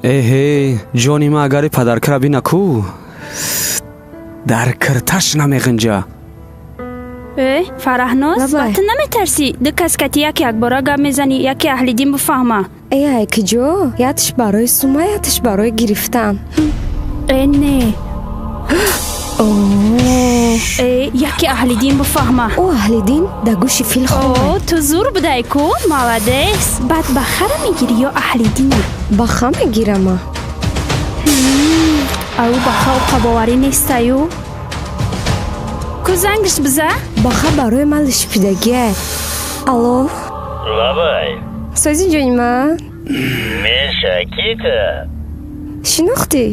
эҳе ҷони ман агари падаркара бина ку дар кирташ намеғинҷа. фараҳноз ту наметарсӣ ду каскати як бора гап мезанӣ яке аҳли дин бифаҳма. ай киҷо ятиш барои сума ятиш барои гирифтан. не яке аҳли дин бифаҳма. о аҳли дин да гӯши фил хо ту зур будай ку маладес. баъд бахара мегирӣ ё аҳли дина? баха мегирама. ау баха уқабоварӣ нестаю? ку зангиш биза? баха барои ман лишпидагие. алло лабай сози ҷони ман меша кита шинохтӣ?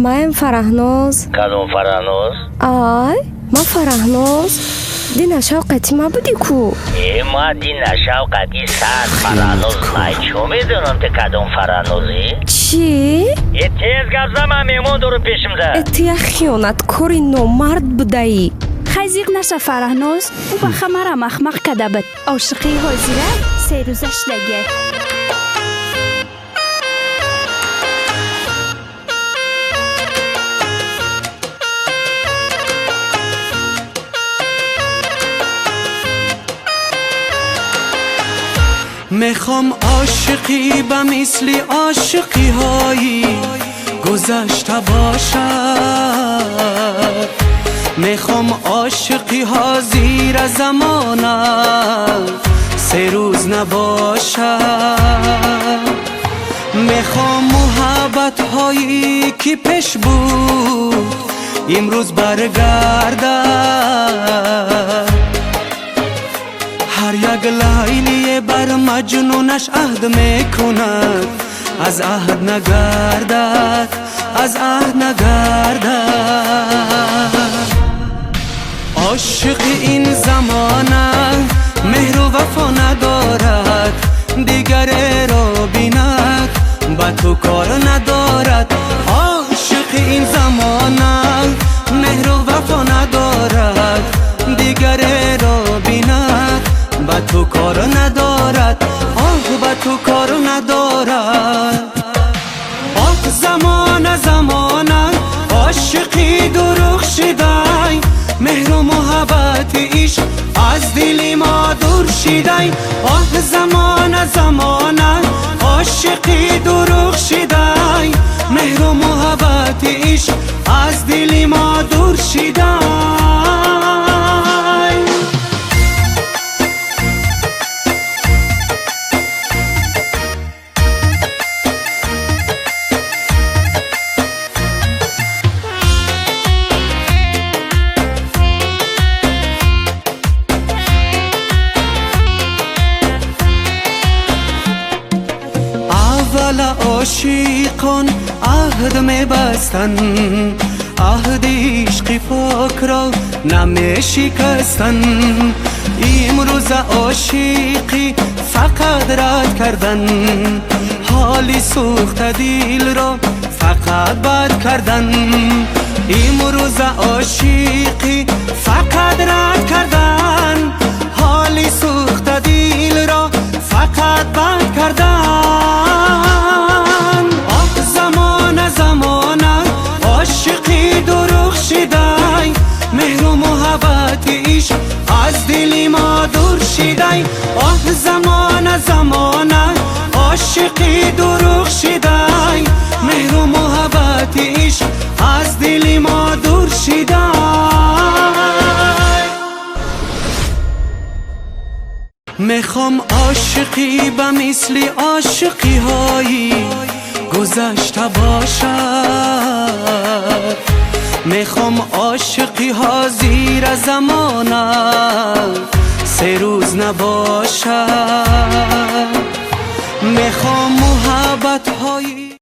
маем фараҳноз. кадом фараҳноз? ай ман фараҳноз дина шавқати ма будӣ ку. ма дина шавқати сад фараҳноз май чо медонам те кадом фараҳнозӣ? чӣ? тез гап ман меҳмон дорам пешимда. ту як хиёнаткори номард будаӣ. хайзиқ наша фараҳноз ӯ баха мара махмақ када буд. ошиқии ҳозира серӯзаш лаге. میخوام عاشقی به مثل عاشقی هایی گذشته باشد. میخوام عاشقی ها زیر زمانه سه روز نباشد. میخوام محبت هایی که پیش بود امروز برگردد. هر یک لیلی بر مجنونش عهد میکند از عهد نگردد از عهد نگردد. عاشق این زمانه مهر و وفا ندارد دیگر را بیند با تو کار ندارد. عاشق این زمانه مهر و وفا ندارد دیگر را بیند با تو کار ندارد. با تو کار ندارد. زمانه زمانه عاشقی درخشیدای مهر و محبت عشق از دل ما دور شیدای. زمانه زمانه عاشقی درخشیدای مهر و محبت عشق از دل ما دور شیدای. عاشقان عهد میبستن عهد عشق پاک را نمیشکستن. امروز عاشقی فقط رد کردن حالی سوخت دل را فقط بد کردن. امروز عاشقی فقط رد کردن حالی سوخت دل را فقط بد کردن. عاشقی درخشیدای مهر و محبت عشق از دل ما دور شیدای. زمانه زمانه عاشقی درخشیدای مهر و محبت عشق از دل ما دور شیدای. میخوام عاشقی به مثل عاشقی هایی گذشته باشد. میخوام عاشقی ها زیر زمانه سه روز نباشد. میخوام